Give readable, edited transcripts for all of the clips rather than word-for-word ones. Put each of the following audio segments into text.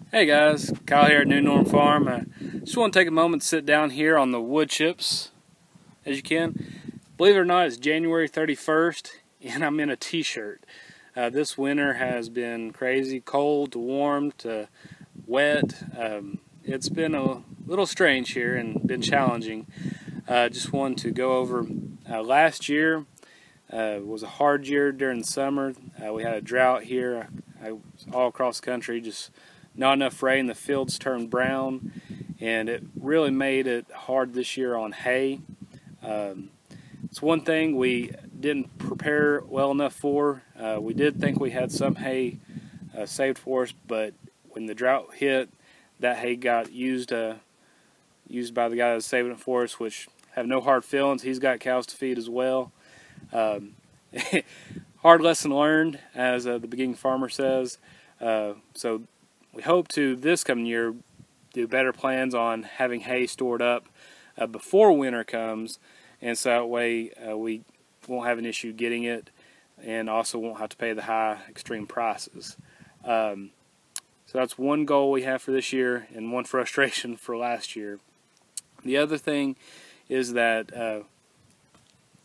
Hey guys, Kyle here at New Norm Farm. I just want to take a moment to sit down here on the wood chips, as you can. Believe it or not, it's January 31st, and I'm in a t-shirt. This winter has been crazy, cold to warm to wet. It's been a little strange here and been challenging. Just wanted to go over last year. Was a hard year during the summer. We had a drought here all across the country, just not enough rain. The fields turned brown, and it really made it hard this year on hay. It's one thing we didn't prepare well enough for. We did think we had some hay saved for us, but when the drought hit, that hay got used by the guy that was saving it for us, which have no hard feelings. He's got cows to feed as well. Hard lesson learned, as the beginning farmer says. So we hope to this coming year do better plans on having hay stored up before winter comes, and so that way we won't have an issue getting it, and also won't have to pay the high extreme prices. So that's one goal we have for this year, and one frustration for last year. The other thing is that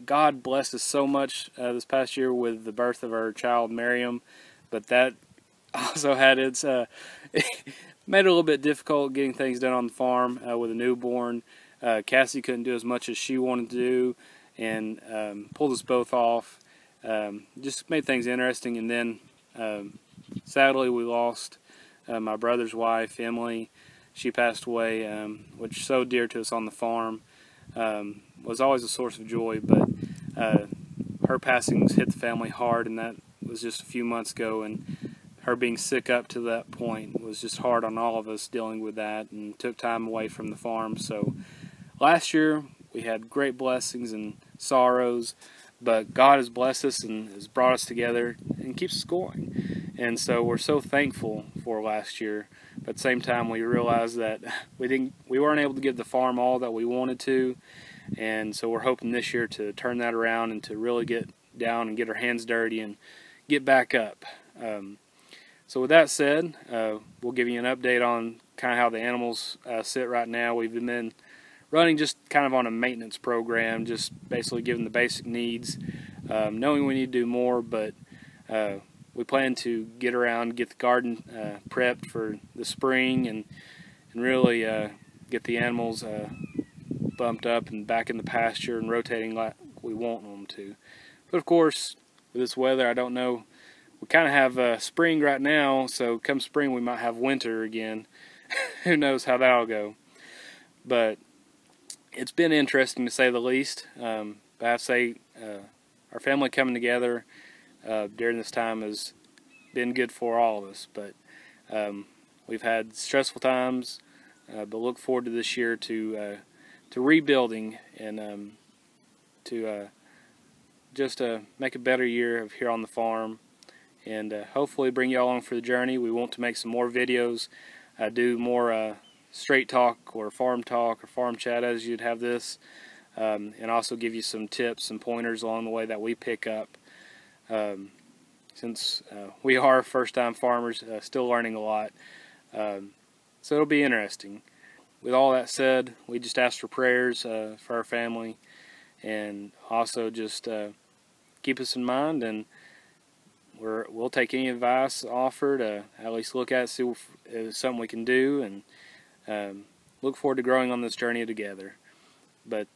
God blessed us so much this past year with the birth of our child Miriam, but that also had its made it a little bit difficult getting things done on the farm with a newborn. Cassie couldn't do as much as she wanted to do, and pulled us both off. Just made things interesting, and then sadly we lost my brother's wife, Emily. She passed away, which is so dear to us on the farm. Was always a source of joy, but her passings hit the family hard, and that was just a few months ago, and her being sick up to that point was just hard on all of us dealing with that, and took time away from the farm. So last year we had great blessings and sorrows, but God has blessed us and has brought us together and keeps us going. And so we're so thankful for last year, but at the same time we realized that we weren't able to give the farm all that we wanted to, and so we're hoping this year to turn that around and to really get down and get our hands dirty and get back up. So with that said, we'll give you an update on kind of how the animals sit right now. We've been running just kind of on a maintenance program, just basically giving the basic needs, knowing we need to do more, but we plan to get the garden prepped for the spring, and really get the animals bumped up and back in the pasture and rotating like we want them to. But of course, with this weather, I don't know. We kind of have spring right now, so come spring we might have winter again. Who knows how that'll go. But it's been interesting to say the least. But I have to say, our family coming together during this time has been good for all of us. But we've had stressful times, but look forward to this year to rebuilding and to just make a better year of here on the farm, and hopefully bring you all along for the journey. We want to make some more videos, do more straight talk or farm chat as you'd have this, and also give you some tips and pointers along the way that we pick up, since we are first-time farmers, still learning a lot. So it'll be interesting. With all that said, we just ask for prayers for our family, and also just keep us in mind, and we'll take any advice offered, at least look at it, see if it's something we can do, and look forward to growing on this journey together. But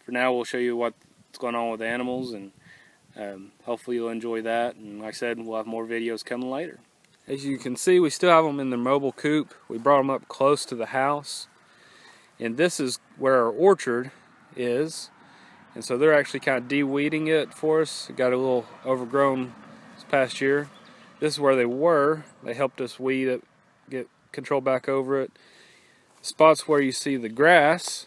for now, we'll show you what's going on with the animals, and hopefully you'll enjoy that. And like I said, we'll have more videos coming later. As you can see, we still have them in their mobile coop. We brought them up close to the house, and this is where our orchard is. And so they're actually kind of de-weeding it for us. It got a little overgrown this past year. This is where they were. They helped us weed it, get control back over it. Spots where you see the grass,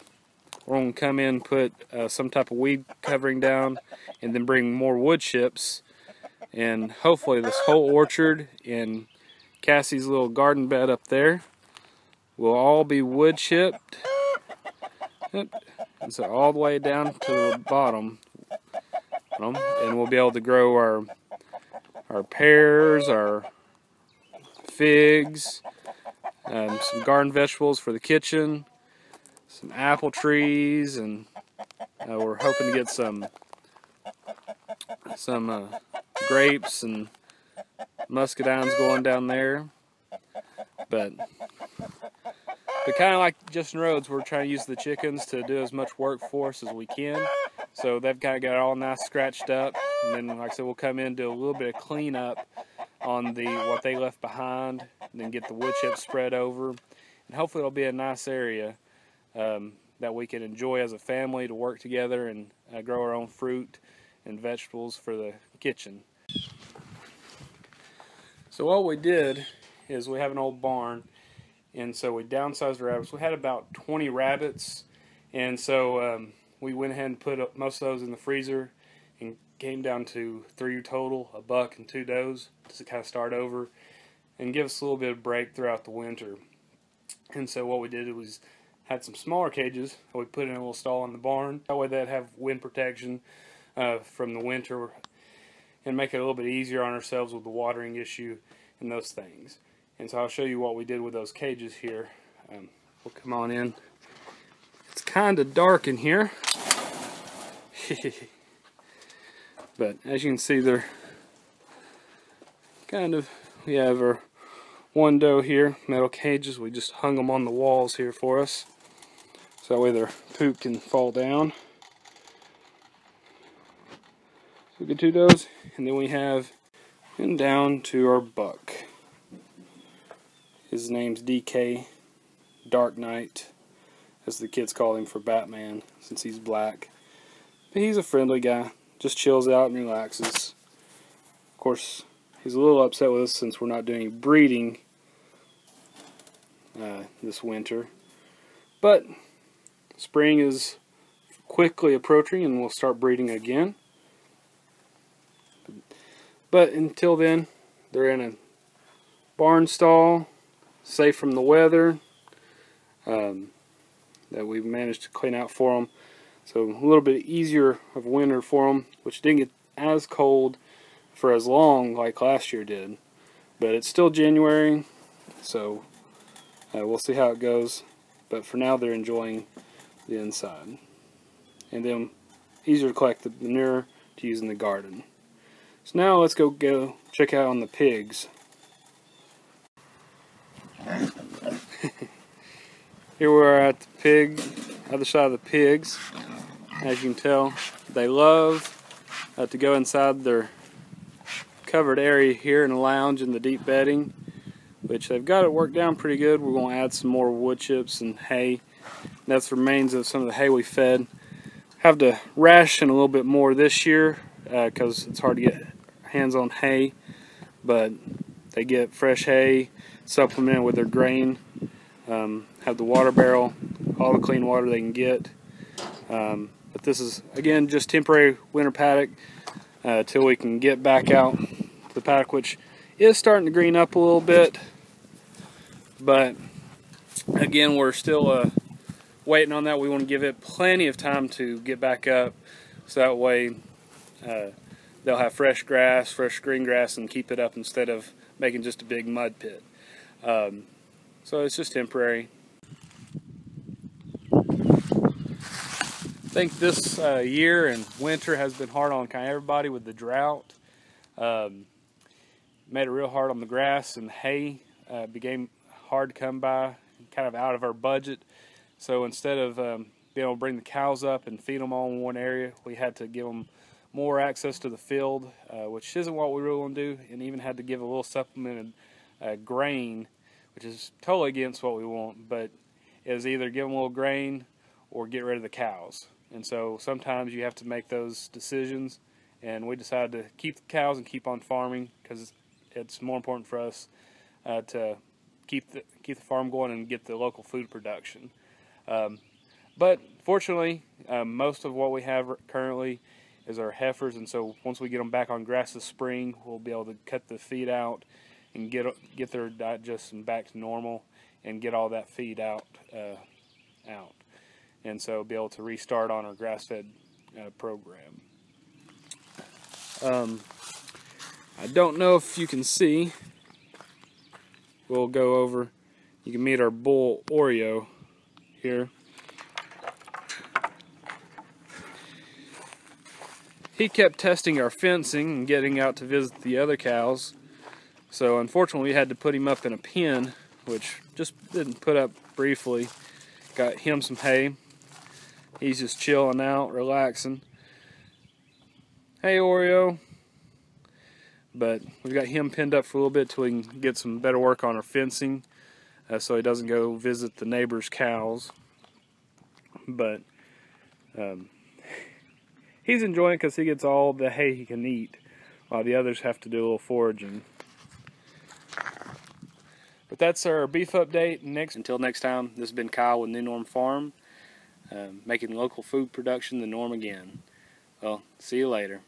we're going to come in and put some type of weed covering down, and then bring more wood chips. And hopefully this whole orchard and Cassie's little garden bed up there will all be wood chipped. And so all the way down to the bottom. And we'll be able to grow our pears, our figs, some garden vegetables for the kitchen, some apple trees, and we're hoping to get some grapes and muscadines going down there. But kind of like Justin Rhodes, we're trying to use the chickens to do as much work for us as we can. So they've kind of got it all nice scratched up, and then, like I said, we'll come in and do a little bit of cleanup on what they left behind, and then get the wood chips spread over, and hopefully it'll be a nice area that we can enjoy as a family to work together and grow our own fruit and vegetables for the kitchen. So what we did is we have an old barn, and so we downsized the rabbits. We had about 20 rabbits, and so we went ahead and put most of those in the freezer and came down to 3 total, a buck and 2 does, just to kind of start over and give us a little bit of break throughout the winter. And so what we did was had some smaller cages that we put in a little stall in the barn. That way they'd have wind protection from the winter and make it a little bit easier on ourselves with the watering issue and those things. And so I'll show you what we did with those cages here. We'll come on in. It's kind of dark in here. But as you can see, they're we have our 1 doe here, metal cages. We just hung them on the walls here for us, so that way their poop can fall down. So we get 2 does, and then we have down to our buck. His name's DK, Dark Knight, as the kids call him for Batman, since he's black. But he's a friendly guy, just chills out and relaxes. Of course, he's a little upset with us since we're not doing breeding this winter. But spring is quickly approaching and we'll start breeding again. But until then, they're in a barn stall, safe from the weather, that we've managed to clean out for them. So a little bit easier of winter for them, which didn't get as cold for as long like last year did. But it's still January, so we'll see how it goes. But for now, they're enjoying the inside. And then easier to collect the manure to use in the garden. So now let's go check out on the pigs. Here we're at the other side of the pigs. As you can tell, they love to go inside their covered area here in the lounge in the deep bedding, which they've got it worked down pretty good. We're going to add some more wood chips and hay. That's the remains of some of the hay we fed. Have to ration a little bit more this year because it's hard to get hands on hay, but they get fresh hay supplemented with their grain. Have the water barrel, all the clean water they can get. But this is, again, just temporary winter paddock till we can get back out to the paddock, which is starting to green up a little bit. But again, we're still waiting on that. We want to give it plenty of time to get back up, so that way they'll have fresh grass, fresh green grass, and keep it up instead of making just a big mud pit. So it's just temporary. I think this year and winter has been hard on kind of everybody with the drought. Made it real hard on the grass, and hay became hard to come by, kind of out of our budget. So instead of being able to bring the cows up and feed them all in one area, we had to give them more access to the field, which isn't what we really want to do, and even had to give a little supplemented grain, which is totally against what we want, but is either give them a little grain or get rid of the cows. And so sometimes you have to make those decisions, and we decided to keep the cows and keep on farming because it's more important for us to keep the farm going and get the local food production. But fortunately, most of what we have currently is our heifers, and so once we get them back on grass this spring, we'll be able to cut the feed out and get their digestion back to normal and get all that feed out. And so be able to restart on our grass-fed program. I don't know if you can see. We'll go over You can meet our bull Oreo here. He kept testing our fencing and getting out to visit the other cows. So unfortunately we had to put him up in a pen, which just didn't put up briefly. Got him some hay. He's just chilling out, relaxing. Hey Oreo. But we've got him pinned up for a little bit till we can get some better work on our fencing, so he doesn't go visit the neighbor's cows. But he's enjoying it because he gets all the hay he can eat, while the others have to do a little foraging. But that's our beef update. Until next time, this has been Kyle with New Norm Farm, making local food production the norm again. Well, see you later.